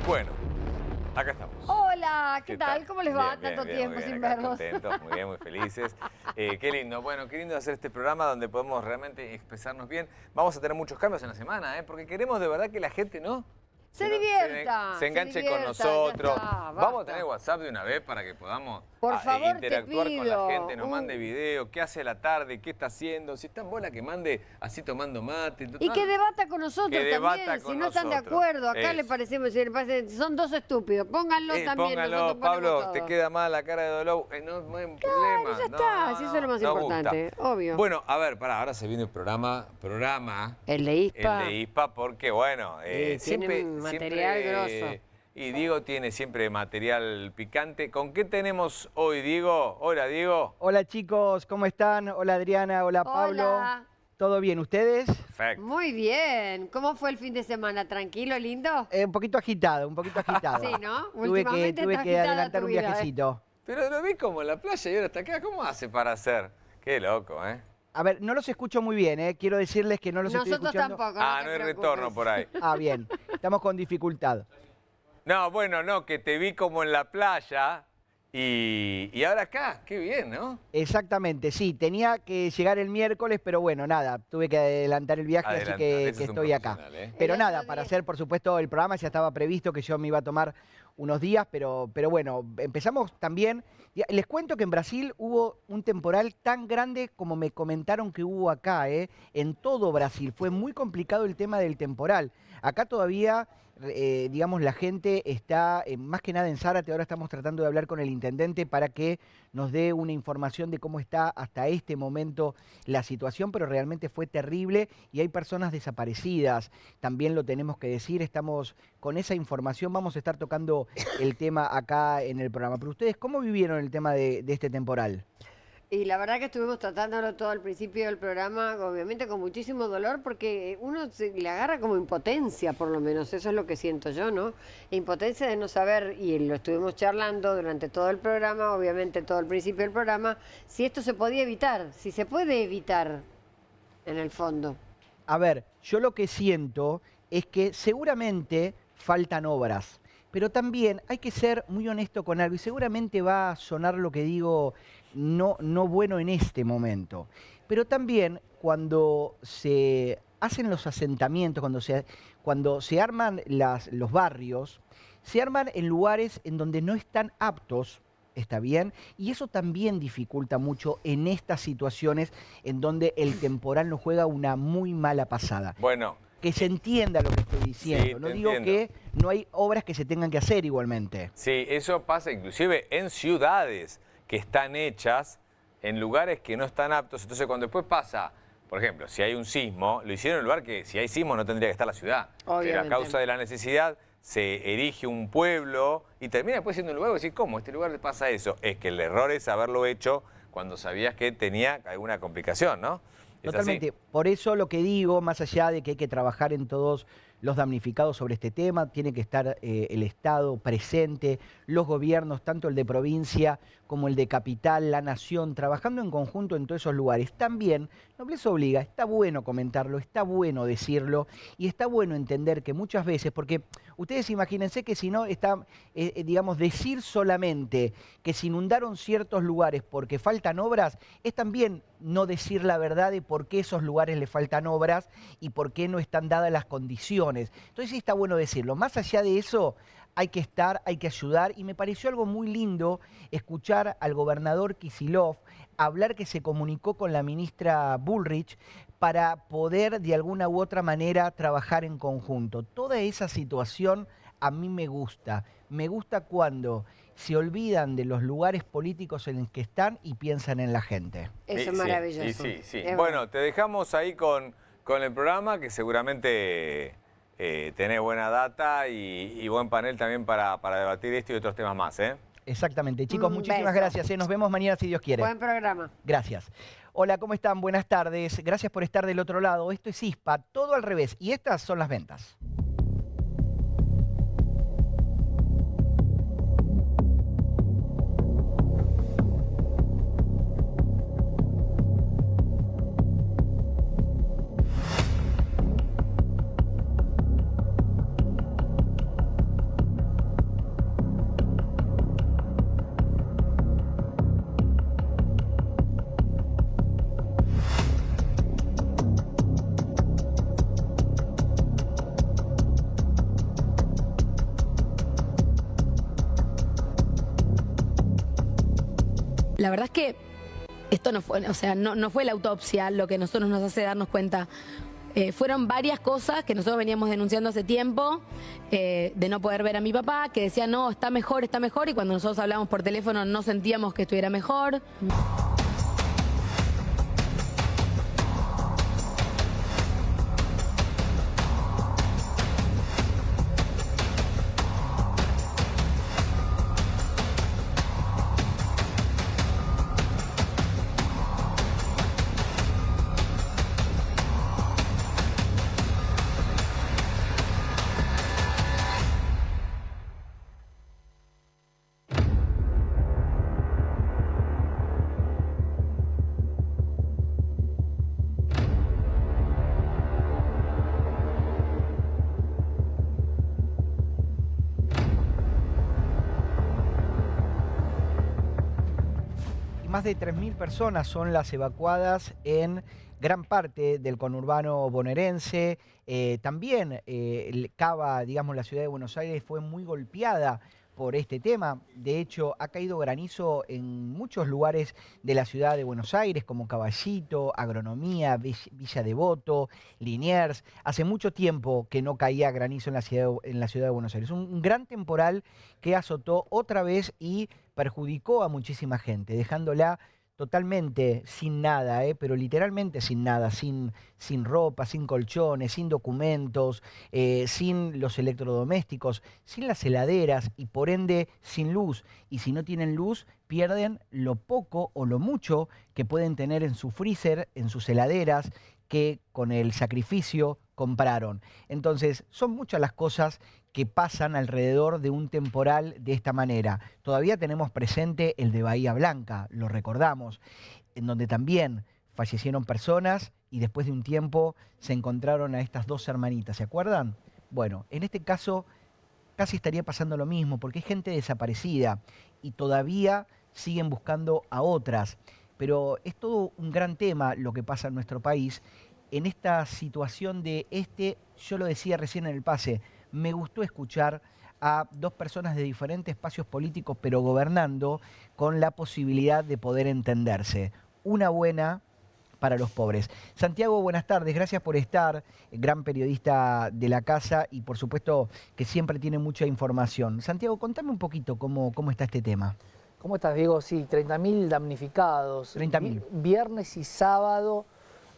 Bueno, acá estamos. Hola, ¿qué tal? ¿Cómo les va? Bien, Tanto bien, tiempo muy bien, sin acá verlos. contentos, muy bien, muy felices. Qué lindo, bueno, qué lindo hacer este programa donde podemos realmente expresarnos bien. Vamos a tener muchos cambios en la semana, porque queremos de verdad que la gente, ¿no? Se divierta, Se enganche con ya nosotros. está, Vamos a basta. tener WhatsApp de una vez para que podamos Por favor, interactuar te con la pido, gente, nos mande video, qué hace a la tarde, qué está haciendo, si está en bola que mande así tomando mate. Y que debata con nosotros Que debata también, con si no están de nosotros. acuerdo. Acá le Eso. parecemos, si le parece, son dos estúpidos. Pónganlo también, Póngalo, nosotros ponemos Pablo, todo. te queda mal la cara de dolor. No hay Claro, problema. ya está, si eso es lo más nos importante, gusta. obvio. Bueno, a ver, ahora se viene el programa, El de ISPA. el de ISPA, porque bueno, tiene material grosso. Y Diego tiene siempre material picante. ¿Con qué tenemos hoy, Diego? Hola, Diego. Hola chicos, ¿cómo están? Hola Adriana, hola Pablo. Hola. ¿Todo bien ustedes? Perfecto. Muy bien. ¿Cómo fue el fin de semana? ¿Tranquilo, lindo? Un poquito agitado, un poquito agitado. Sí, ¿no? Tuve Últimamente que está agitada adelantar tu un vida, viajecito. Pero lo vi como en la playa y ahora está acá. ¿Cómo hace para hacer? Qué loco, ¿eh? A ver, no los escucho muy bien, ¿eh? Quiero decirles que no los estoy Nosotros escuchando. tampoco. Ah, te no hay preocupes. retorno por ahí. Ah, bien. Estamos con dificultad. No, bueno, no, que te vi como en la playa y ahora acá, qué bien, ¿no? Exactamente, sí. Tenía que llegar el miércoles, pero bueno, nada. Tuve que adelantar el viaje, así Adelantar, que ese es un estoy acá. profesional, ¿eh? Pero El nada, otro para día- hacer, por supuesto, el programa ya estaba previsto que yo me iba a tomar unos días, pero bueno, empezamos también. Les cuento que en Brasil hubo un temporal tan grande como me comentaron que hubo acá, en todo Brasil. Fue muy complicado el tema del temporal. Acá todavía, digamos, la gente está más que nada en Zárate. Ahora estamos tratando de hablar con el intendente para que nos dé una información de cómo está hasta este momento la situación, pero realmente fue terrible y hay personas desaparecidas. También lo tenemos que decir, estamos con esa información, vamos a estar tocando el tema acá en el programa. Pero ustedes, ¿cómo vivieron el tema de este temporal? Y la verdad que estuvimos tratándolo todo al principio del programa, obviamente con muchísimo dolor, porque uno le agarra como impotencia, por lo menos, eso es lo que siento yo, ¿no? Impotencia de no saber, y lo estuvimos charlando durante todo el programa, obviamente todo el principio del programa, si esto se podía evitar, si se puede evitar, en el fondo. A ver, yo lo que siento es que seguramente faltan obras, pero también hay que ser muy honesto con algo y seguramente va a sonar lo que digo no bueno en este momento. Pero también cuando se hacen los asentamientos, cuando se arman los barrios, se arman en lugares en donde no están aptos. ¿Está bien? Y eso también dificulta mucho en estas situaciones en donde el temporal nos juega una muy mala pasada. Bueno, Que se entienda lo que estoy diciendo. Sí, No te digo entiendo. que no hay obras que se tengan que hacer igualmente. sí, eso pasa inclusive en ciudades que están hechas en lugares que no están aptos. Entonces, cuando después pasa, por ejemplo, si hay un sismo, lo hicieron en un lugar que si hay sismo no tendría que estar la ciudad. Pero a Obviamente. causa de la necesidad se erige un pueblo y termina después siendo un lugar y decir, ¿cómo? ¿A este lugar le pasa eso? Es que el error es haberlo hecho cuando sabías que tenía alguna complicación, ¿no? ¿Es Totalmente. así? Por eso lo que digo, más allá de que hay que trabajar en todos los damnificados sobre este tema, tiene que estar el Estado presente, los gobiernos, tanto el de provincia como el de capital, la nación, trabajando en conjunto en todos esos lugares. También, no les obliga, está bueno comentarlo, está bueno decirlo y está bueno entender que muchas veces, porque ustedes imagínense que si no está, digamos, decir solamente que se inundaron ciertos lugares porque faltan obras, es también no decir la verdad de por qué esos lugares le faltan obras y por qué no están dadas las condiciones. Entonces sí está bueno decirlo. Más allá de eso, hay que estar, hay que ayudar y me pareció algo muy lindo escuchar al gobernador Kicillof hablar que se comunicó con la ministra Bullrich para poder de alguna u otra manera trabajar en conjunto. Toda esa situación a mí me gusta. Me gusta cuando se olvidan de los lugares políticos en los que están y piensan en la gente. Eso es Sí, maravilloso. y sí, sí. Es Bueno, verdad. te dejamos ahí con el programa que seguramente tenés buena data y buen panel también para debatir esto y otros temas más, ¿eh? Exactamente. Chicos, Un muchísimas beso. gracias. Nos vemos mañana si Dios quiere. Buen programa. Gracias. Hola, ¿cómo están? Buenas tardes. Gracias por estar del otro lado. Esto es ISPA, todo al revés. Y estas son las ventas. la verdad es que esto no fue, o sea, no fue la autopsia lo que a nosotros nos hace darnos cuenta. Fueron varias cosas que nosotros veníamos denunciando hace tiempo, de no poder ver a mi papá, que decía, no, está mejor, y cuando nosotros hablábamos por teléfono no sentíamos que estuviera mejor. Más de 3.000 personas son las evacuadas en gran parte del conurbano bonaerense. También Cava, digamos, la ciudad de Buenos Aires fue muy golpeada por este tema. De hecho, ha caído granizo en muchos lugares de la ciudad de Buenos Aires, como Caballito, Agronomía, Villa Devoto, Liniers. Hace mucho tiempo que no caía granizo en la ciudad de Buenos Aires. Un gran temporal que azotó otra vez y perjudicó a muchísima gente, dejándola totalmente sin nada, pero literalmente sin nada, sin ropa, sin colchones, sin documentos, sin los electrodomésticos, sin las heladeras y por ende sin luz. Y si no tienen luz, pierden lo poco o lo mucho que pueden tener en su freezer, en sus heladeras, que con el sacrificio compraron. Entonces, son muchas las cosas que pasan alrededor de un temporal de esta manera. Todavía tenemos presente el de Bahía Blanca, lo recordamos, en donde también fallecieron personas y después de un tiempo se encontraron a estas dos hermanitas, ¿se acuerdan? Bueno, en este caso casi estaría pasando lo mismo, porque hay gente desaparecida y todavía siguen buscando a otras. Pero es todo un gran tema lo que pasa en nuestro país en esta situación yo lo decía recién en el pase, me gustó escuchar a dos personas de diferentes espacios políticos, pero gobernando con la posibilidad de poder entenderse. Una buena para los pobres. Santiago, buenas tardes, gracias por estar, gran periodista de la casa y por supuesto que siempre tiene mucha información. Santiago, contame un poquito cómo está este tema. ¿Cómo estás, Diego? Sí, 30.000 damnificados. 30.000. Viernes y sábado,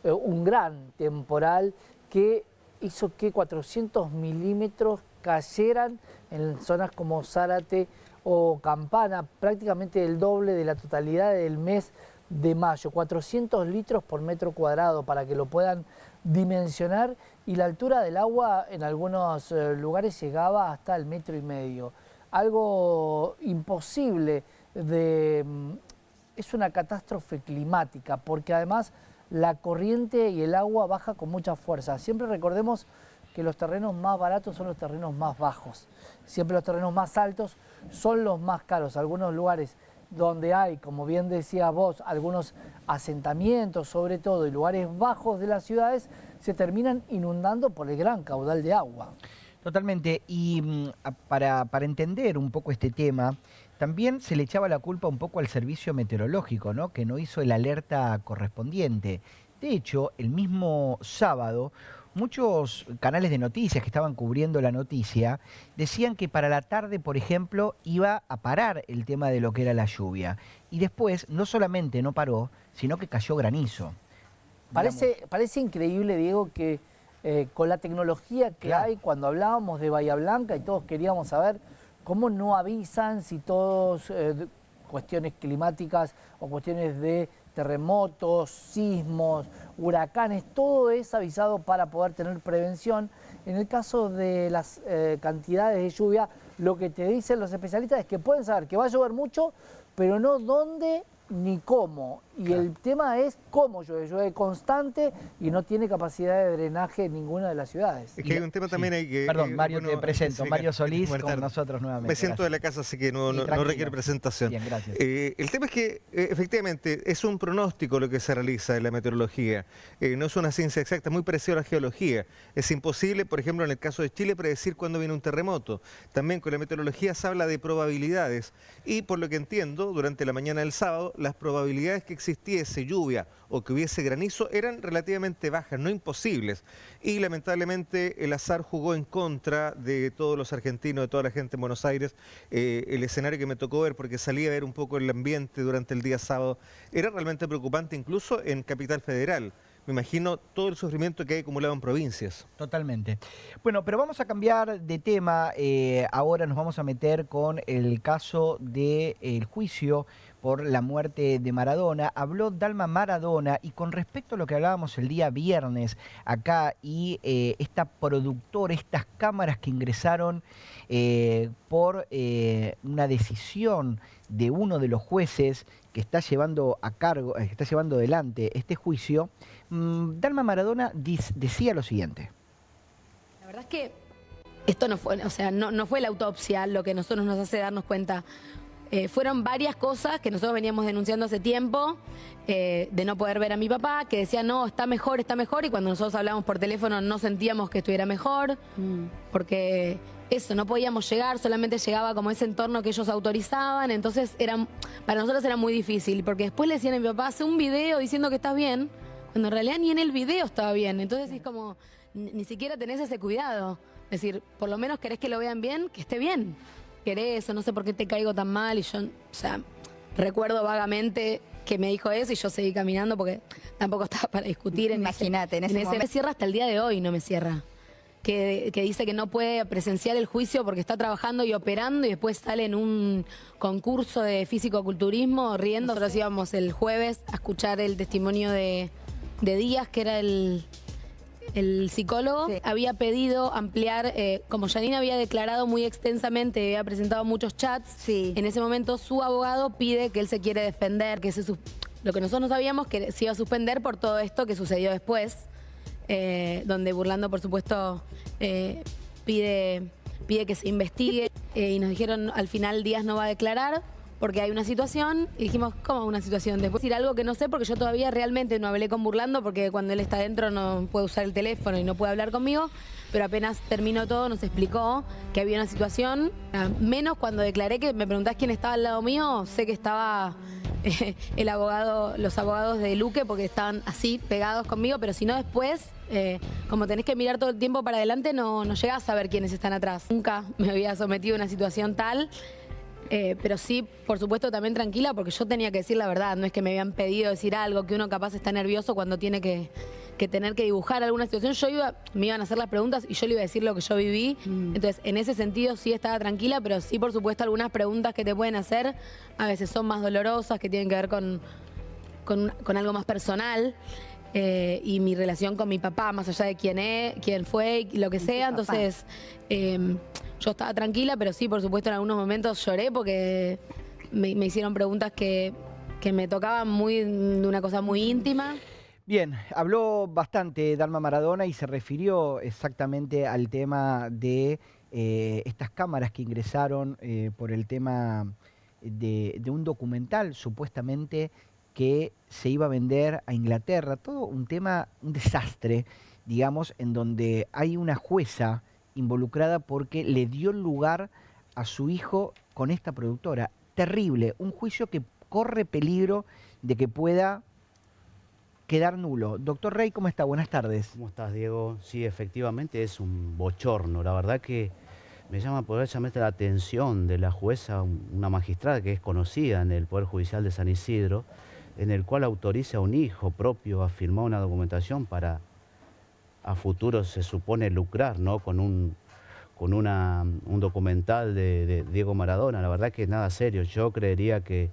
un gran temporal que hizo que 400 milímetros cayeran en zonas como Zárate o Campana, prácticamente el doble de la totalidad del mes de mayo. 400 litros por metro cuadrado, para que lo puedan dimensionar, y la altura del agua en algunos lugares llegaba hasta el 1,5 metros. Algo imposible es una catástrofe climática, porque además la corriente y el agua baja con mucha fuerza. Siempre recordemos que los terrenos más baratos son los terrenos más bajos. Siempre los terrenos más altos son los más caros. Algunos lugares donde hay, como bien decías vos, algunos asentamientos sobre todo y lugares bajos de las ciudades, se terminan inundando por el gran caudal de agua. Totalmente, y para entender un poco este tema, también se le echaba la culpa un poco al servicio meteorológico, ¿no? Que no hizo el alerta correspondiente. De hecho, el mismo sábado, muchos canales de noticias que estaban cubriendo la noticia decían que para la tarde, por ejemplo, iba a parar el tema de lo que era la lluvia. Y después, no solamente no paró, sino que cayó granizo. Parece increíble, Diego, que con la tecnología que hay, cuando hablábamos de Bahía Blanca y todos queríamos saber cómo no avisan si todos cuestiones climáticas o cuestiones de terremotos, sismos, huracanes, todo es avisado para poder tener prevención. En el caso de las cantidades de lluvia, lo que te dicen los especialistas es que pueden saber que va a llover mucho, pero no dónde ni cómo. Y el tema es cómo llueve constante y no tiene capacidad de drenaje en ninguna de las ciudades. Es que hay un tema también ahí que... Perdón, Mario, te presento. Mario Solís buenas con tardes. nosotros nuevamente. Me siento Gracias. de la casa, así que no tranquilo. requiere presentación. Bien, gracias. El tema es que, efectivamente, es un pronóstico lo que se realiza en la meteorología. No es una ciencia exacta, es muy parecido a la geología. Es imposible, por ejemplo, en el caso de Chile, predecir cuándo viene un terremoto. También con la meteorología se habla de probabilidades. Y por lo que entiendo, durante la mañana del sábado, las probabilidades que existiese lluvia o que hubiese granizo eran relativamente bajas, no imposibles. Y lamentablemente el azar jugó en contra de todos los argentinos, de toda la gente en Buenos Aires. El escenario que me tocó ver, porque salí a ver un poco el ambiente durante el día sábado, era realmente preocupante, incluso en Capital Federal. Me imagino todo el sufrimiento que hay acumulado en provincias. Totalmente. Bueno, pero vamos a cambiar de tema. Ahora nos vamos a meter con el caso del juicio por la muerte de Maradona. Habló Dalma Maradona y con respecto a lo que hablábamos el día viernes acá y esta productora, estas cámaras que ingresaron por una decisión de uno de los jueces que está llevando a cargo, que está llevando adelante este juicio, Dalma Maradona decía lo siguiente. La verdad es que esto no fue, o sea, no fue la autopsia lo que a nosotros nos hace darnos cuenta. Fueron varias cosas que nosotros veníamos denunciando hace tiempo, de no poder ver a mi papá, que decía, no, está mejor, y cuando nosotros hablábamos por teléfono no sentíamos que estuviera mejor, porque eso, no podíamos llegar, solamente llegaba como ese entorno que ellos autorizaban, entonces para nosotros era muy difícil, porque después le decían a mi papá, hace un video diciendo que estás bien, cuando en realidad ni en el video estaba bien, entonces es como, ni siquiera tenés ese cuidado, es decir, por lo menos querés que lo vean bien, que esté bien. Querés, o no sé por qué te caigo tan mal, y yo, o sea, recuerdo vagamente que me dijo eso y yo seguí caminando porque tampoco estaba para discutir. Imagínate, en ese momento. Me cierra hasta el día de hoy, no me cierra. Que dice que no puede presenciar el juicio porque está trabajando y operando y después sale en un concurso de físico-culturismo riendo. Nosotros íbamos el jueves a escuchar el testimonio de Díaz, que era el psicólogo. Sí. Había pedido ampliar, como Janine había declarado muy extensamente, había presentado muchos chats, sí. En ese momento su abogado pide que él se quiere defender, que lo que nosotros no sabíamos que se iba a suspender por todo esto que sucedió después, donde Burlando, por supuesto, pide que se investigue, y nos dijeron al final Díaz no va a declarar porque hay una situación, y dijimos, ¿cómo una situación? Después decir algo que no sé, porque yo todavía realmente no hablé con Burlando, porque cuando él está adentro no puede usar el teléfono y no puede hablar conmigo, pero apenas terminó todo nos explicó que había una situación, menos cuando declaré, que me preguntás quién estaba al lado mío, sé que estaba los abogados de Luque, porque estaban así pegados conmigo, pero si no después, como tenés que mirar todo el tiempo para adelante, no llegás a saber quiénes están atrás. Nunca me había sometido a una situación tal. Pero sí, por supuesto, también tranquila, porque yo tenía que decir la verdad. No es que me habían pedido decir algo, que uno capaz está nervioso cuando tiene que tener que dibujar alguna situación. Me iban a hacer las preguntas y yo le iba a decir lo que yo viví. Entonces, en ese sentido sí estaba tranquila, pero sí, por supuesto, algunas preguntas que te pueden hacer a veces son más dolorosas, que tienen que ver con algo más personal. Y mi relación con mi papá, más allá de quién fue y lo que sea. Entonces, yo estaba tranquila, pero sí, por supuesto, en algunos momentos lloré porque me hicieron preguntas que me tocaban de una cosa muy íntima. Bien, habló bastante Dalma Maradona y se refirió exactamente al tema de estas cámaras que ingresaron por el tema de un documental supuestamente que se iba a vender a Inglaterra. Todo un tema, un desastre, digamos, en donde hay una jueza involucrada porque le dio lugar a su hijo con esta productora. Terrible, un juicio que corre peligro de que pueda quedar nulo. Doctor Rey, ¿cómo está? Buenas tardes. ¿Cómo estás, Diego? Sí, efectivamente es un bochorno. La verdad que me llama poderosamente la atención de la jueza, una magistrada que es conocida en el Poder Judicial de San Isidro, en el cual autoriza a un hijo propio a firmar una documentación para a futuro se supone lucrar, ¿no? con un documental de Diego Maradona. La verdad que es nada serio. Yo creería que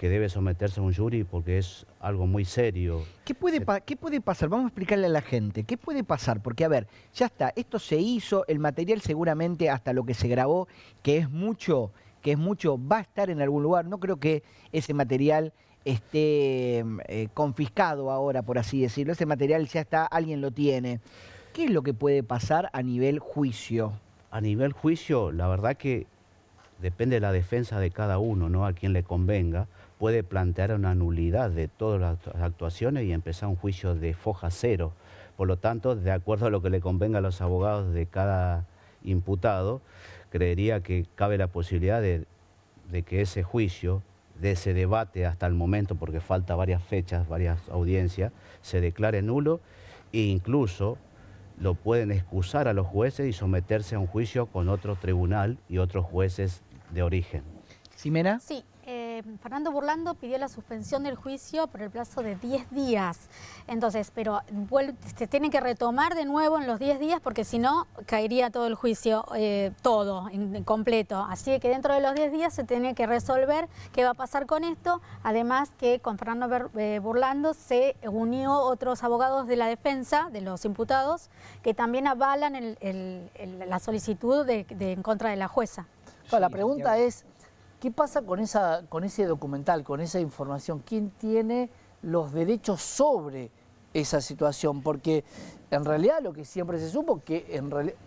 debe someterse a un jury porque es algo muy serio. ¿Qué puede pasar? Vamos a explicarle a la gente. ¿Qué puede pasar? Porque, a ver, ya está, esto se hizo, el material seguramente hasta lo que se grabó, que es mucho, va a estar en algún lugar. No creo que ese material esté confiscado ahora, por así decirlo. Ese material ya está, alguien lo tiene. ¿Qué es lo que puede pasar a nivel juicio? A nivel juicio, la verdad que depende de la defensa de cada uno, ¿no? A quien le convenga, puede plantear una nulidad de todas las actuaciones y empezar un juicio de foja cero. Por lo tanto, de acuerdo a lo que le convenga a los abogados de cada imputado, creería que cabe la posibilidad de que ese juicio, de ese debate hasta el momento, porque falta varias fechas, varias audiencias, se declare nulo e incluso lo pueden excusar a los jueces y someterse a un juicio con otro tribunal y otros jueces de origen. ¿Ximena? Sí, Fernando Burlando pidió la suspensión del juicio por el plazo de 10 días. Entonces, pero se tiene que retomar de nuevo en los 10 días porque si no caería todo el juicio, todo, en completo. Así que dentro de los 10 días se tiene que resolver qué va a pasar con esto. Además que con Fernando Burlando se unió otros abogados de la defensa, de los imputados, que también avalan la solicitud en contra de la jueza. La pregunta es, ¿qué pasa con ese documental, con esa información? ¿Quién tiene los derechos sobre esa situación? Porque en realidad lo que siempre se supo que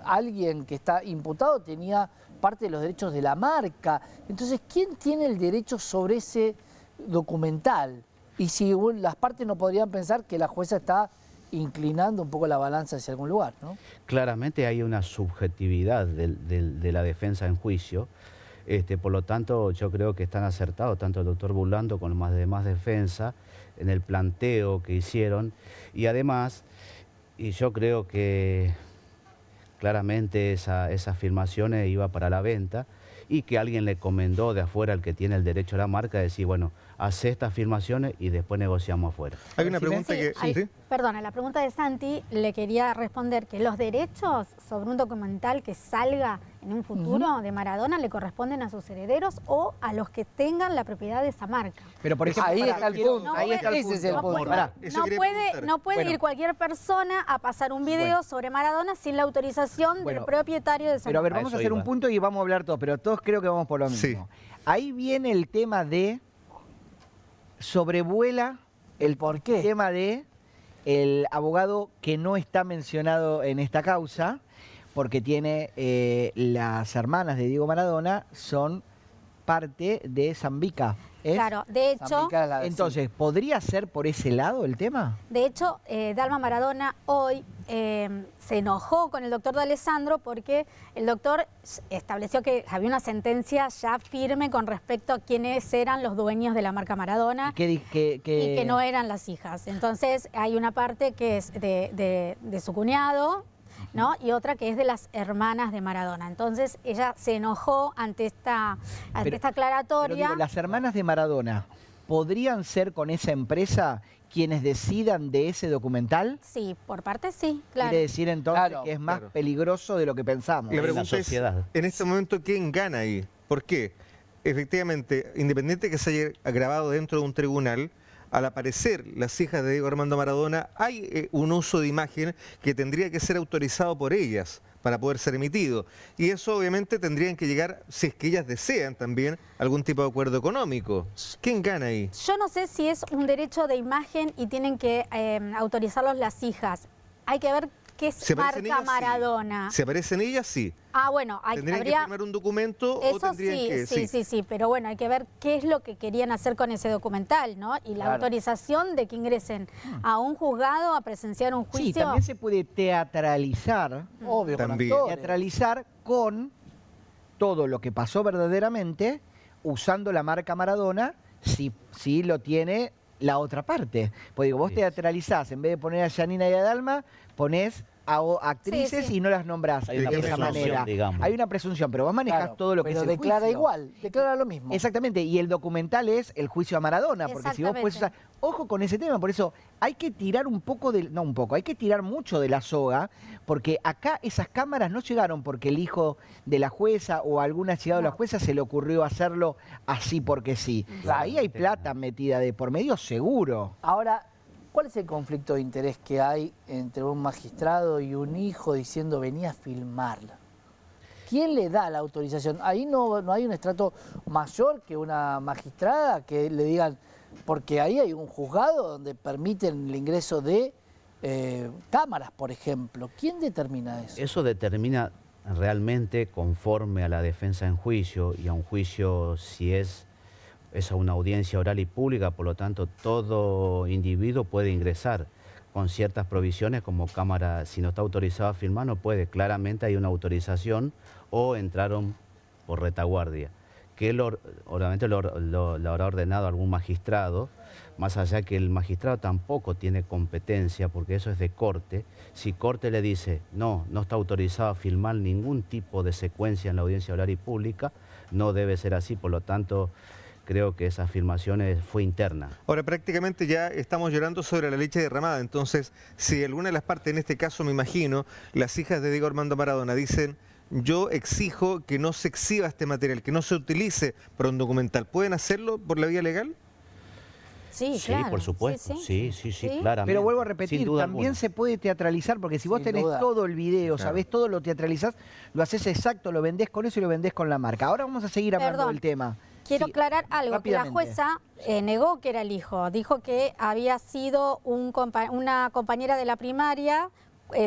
alguien que está imputado tenía parte de los derechos de la marca. Entonces, ¿quién tiene el derecho sobre ese documental? Y si las partes no podrían pensar que la jueza está inclinando un poco la balanza hacia algún lugar, ¿no? Claramente hay una subjetividad de la defensa en juicio. Por lo tanto, yo creo que están acertados tanto el doctor Burlando como los demás defensa en el planteo que hicieron. Y además, y yo creo que claramente esas afirmaciones iba para la venta y que alguien le encomendó de afuera al que tiene el derecho a la marca, decir, bueno, hace estas afirmaciones y después negociamos afuera. Hay una pregunta Sí, que... ¿sí? Perdona, la pregunta de Santi le quería responder que los derechos sobre un documental que salga en un futuro de Maradona le corresponden a sus herederos o a los que tengan la propiedad de esa marca. Pero por ejemplo, Ahí está el punto. ahí está el Ese es el punto. punto. Pará. Eso No quería puede, preguntar. no puede Bueno. ir cualquier persona a pasar un video sobre Maradona sin la autorización Bueno, del propietario de esa Pero a ver, A vamos a eso hacer un iba. punto y vamos a hablar todos, pero todos creo que vamos por lo mismo. Sí. Ahí viene el tema de, sobrevuela el ¿Por qué? tema de el abogado que no está mencionado en esta causa, porque tiene las hermanas de Diego Maradona, son parte de Zambica. ¿es? Claro, de hecho, Zambica es la de- Entonces, ¿podría ser por ese lado el tema? Dalma Maradona hoy se enojó con el doctor D'Alessandro porque el doctor estableció que había una sentencia ya firme con respecto a quiénes eran los dueños de la marca Maradona y que no eran las hijas. Entonces hay una parte que es de su cuñado, ¿no? Y otra que es de las hermanas de Maradona. Entonces ella se enojó ante esta Pero aclaratoria. digo, las hermanas de Maradona, ¿podrían ser con esa empresa quienes decidan de ese documental? Sí, por parte sí, claro. Quiere decir entonces Claro, que es más claro. peligroso de lo que pensamos. La Hay una pregunta es, sociedad. en este momento, ¿quién gana ahí? ¿Por qué? Efectivamente, independiente que se haya grabado dentro de un tribunal, al aparecer las hijas de Diego Armando Maradona, hay un uso de imagen que tendría que ser autorizado por ellas para poder ser emitido. Y eso obviamente tendrían que llegar, si es que ellas desean también, algún tipo de acuerdo económico. ¿Quién gana ahí? Yo no sé si es un derecho de imagen y tienen que autorizarlos las hijas. Hay que ver qué Si aparecen marca ellas, Maradona. sí. Si aparecen ellas, sí. Ah, bueno, ¿Tendrían que habría... firmar un documento o Eso tendrían sí, que...? sí, pero bueno, hay que ver qué es lo que querían hacer con ese documental, ¿no? Y la Claro. autorización de que ingresen a un juzgado a presenciar un Sí, juicio. también se puede teatralizar, Obvio, con También. actores. teatralizar con todo lo que pasó verdaderamente usando la marca Maradona, si lo tiene la otra parte. Pues digo, vos Sí. teatralizás, en vez de poner a Janina y a Dalma, ponés a actrices Sí, sí. y no las nombrás Hay de una esa presunción, manera. digamos. Hay una presunción, pero vos manejás Claro, todo lo que pero es el declara juicio. igual, declara lo mismo. Exactamente, y el documental es el juicio a Maradona, porque si vos puedes usar... Ojo con ese tema, por eso hay que tirar un poco no un poco, hay que tirar mucho de la soga, porque acá esas cámaras no llegaron porque el hijo de la jueza o algún allegado de la No. jueza se le ocurrió hacerlo así porque sí. Claro. Ahí hay plata metida de por medio seguro. Ahora, ¿cuál es el conflicto de interés que hay entre un magistrado y un hijo diciendo venía a filmarla? ¿Quién le da la autorización? Ahí no hay un estrato mayor que una magistrada que le digan porque ahí hay un juzgado donde permiten el ingreso de cámaras, por ejemplo. ¿Quién determina eso? Eso determina realmente conforme a la defensa en juicio, y a un juicio si es a una audiencia oral y pública, por lo tanto todo individuo puede ingresar con ciertas provisiones, como cámara, si no está autorizado a filmar no puede, claramente hay una autorización, o entraron por retaguardia, que obviamente lo habrá ordenado algún magistrado, más allá que el magistrado tampoco tiene competencia, porque eso es de corte. Si corte le dice, no está autorizado a filmar ningún tipo de secuencia en la audiencia oral y pública, no debe ser así, por lo tanto creo que esa afirmación fue interna. Ahora, prácticamente ya estamos llorando sobre la leche derramada. Entonces, si alguna de las partes, en este caso me imagino, las hijas de Diego Armando Maradona dicen, yo exijo que no se exhiba este material, que no se utilice para un documental, ¿pueden hacerlo por la vía legal? Sí, Sí, claro. por supuesto, sí, claramente. Pero vuelvo a sin repetir, duda también alguna. se puede teatralizar, porque si vos Sin tenés duda. todo el video, Claro. sabés todo, lo teatralizás, lo haces exacto, lo vendés con eso y lo vendés con la marca. Ahora vamos a seguir hablando Perdón. del tema. Quiero Sí, aclarar algo, que la rápidamente. jueza negó que era el hijo, dijo que había sido una compañera de la primaria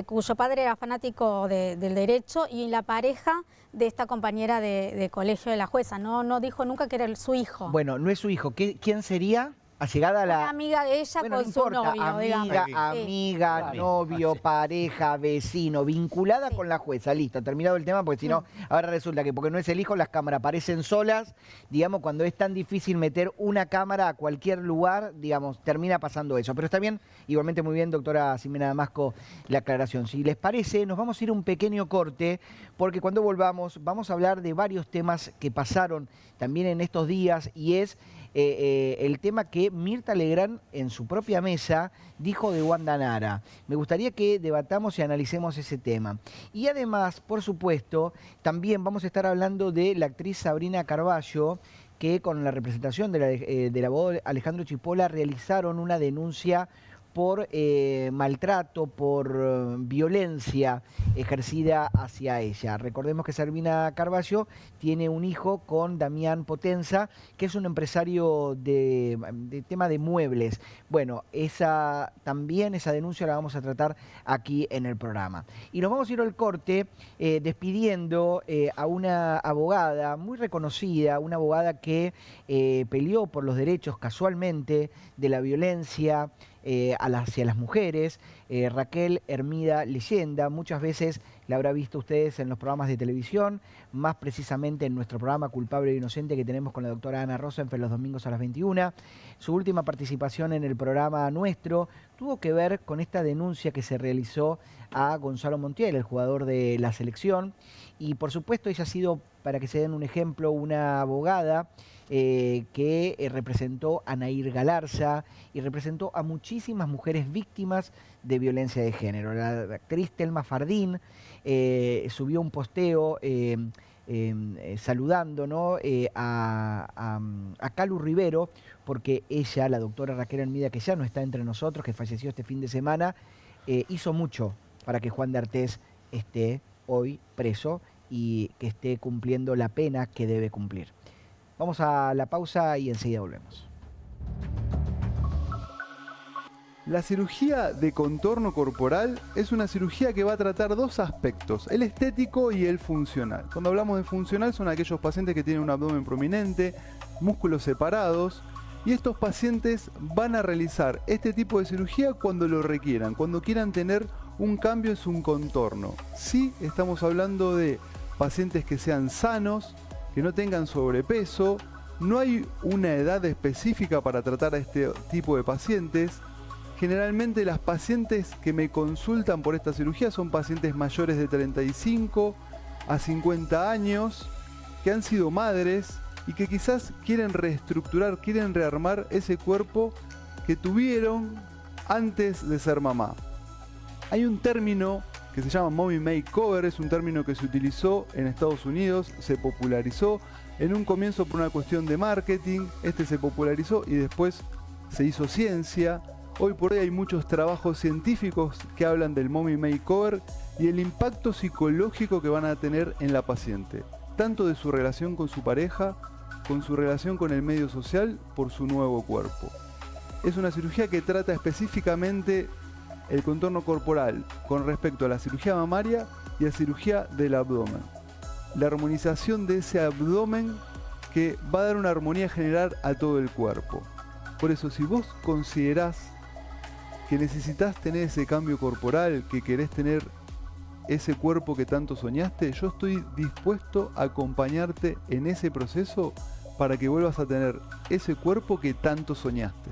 cuyo padre era fanático del derecho y la pareja de esta compañera de colegio de la jueza, no dijo nunca que era su hijo. Bueno, no es su hijo. ¿Quién sería? Allegada a la... Una amiga de ella Bueno, con no su importa, novio, amiga, digamos. amiga, Claro. novio, Sí. pareja, vecino, vinculada Sí. con la jueza. Listo, terminado el tema, porque si no, ahora resulta que porque no es el hijo, las cámaras aparecen solas. Digamos, cuando es tan difícil meter una cámara a cualquier lugar, digamos, termina pasando eso. Pero está bien, igualmente muy bien, doctora Ximena Damasco, la aclaración. Si les parece, nos vamos a ir a un pequeño corte, porque cuando volvamos vamos a hablar de varios temas que pasaron también en estos días, y es el tema que Mirta Legrand en su propia mesa dijo de Wanda Nara. Me gustaría que debatamos y analicemos ese tema. Y además, por supuesto, también vamos a estar hablando de la actriz Sabrina Carballo, que con la representación del abogado Alejandro Chipola realizaron una denuncia por maltrato, por violencia ejercida hacia ella. Recordemos que Sabrina Carballo tiene un hijo con Damián Potenza, que es un empresario de tema de muebles. Bueno, esa denuncia la vamos a tratar aquí en el programa. Y nos vamos a ir al corte despidiendo a una abogada muy reconocida, una abogada que peleó por los derechos casualmente de la violencia hacia las mujeres, Raquel Hermida Leyenda. Muchas veces la habrá visto ustedes en los programas de televisión, más precisamente en nuestro programa Culpable e Inocente que tenemos con la doctora Ana Rosenfeld los domingos a las 21. Su última participación en el programa nuestro tuvo que ver con esta denuncia que se realizó a Gonzalo Montiel, el jugador de la selección, y por supuesto ella ha sido, para que se den un ejemplo, una abogada que representó a Nair Galarza y representó a muchísimas mujeres víctimas de violencia de género. La actriz Telma Fardín subió un posteo saludando, ¿no? a Calu Rivero, porque ella, la doctora Raquel Hermida, que ya no está entre nosotros, que falleció este fin de semana, hizo mucho para que Juan de Artés esté hoy preso y que esté cumpliendo la pena que debe cumplir. Vamos a la pausa y enseguida volvemos. La cirugía de contorno corporal es una cirugía que va a tratar dos aspectos, el estético y el funcional. Cuando hablamos de funcional son aquellos pacientes que tienen un abdomen prominente, músculos separados, y estos pacientes van a realizar este tipo de cirugía cuando lo requieran, cuando quieran tener un cambio en su contorno. Sí, estamos hablando de pacientes que sean sanos, que no tengan sobrepeso. No hay una edad específica para tratar a este tipo de pacientes. Generalmente las pacientes que me consultan por esta cirugía son pacientes mayores de 35 a 50 años, que han sido madres y que quizás quieren reestructurar, quieren rearmar ese cuerpo que tuvieron antes de ser mamá. Hay un término que se llama mommy makeover, es un término que se utilizó en Estados Unidos, se popularizó en un comienzo por una cuestión de marketing, se popularizó y después se hizo ciencia. Hoy por hoy hay muchos trabajos científicos que hablan del mommy makeover y el impacto psicológico que van a tener en la paciente, tanto de su relación con su pareja con su relación con el medio social por su nuevo cuerpo. Es una cirugía que trata específicamente el contorno corporal con respecto a la cirugía mamaria y a cirugía del abdomen. La armonización de ese abdomen que va a dar una armonía general a todo el cuerpo. Por eso, si vos considerás que necesitas tener ese cambio corporal, que querés tener ese cuerpo que tanto soñaste, yo estoy dispuesto a acompañarte en ese proceso para que vuelvas a tener ese cuerpo que tanto soñaste.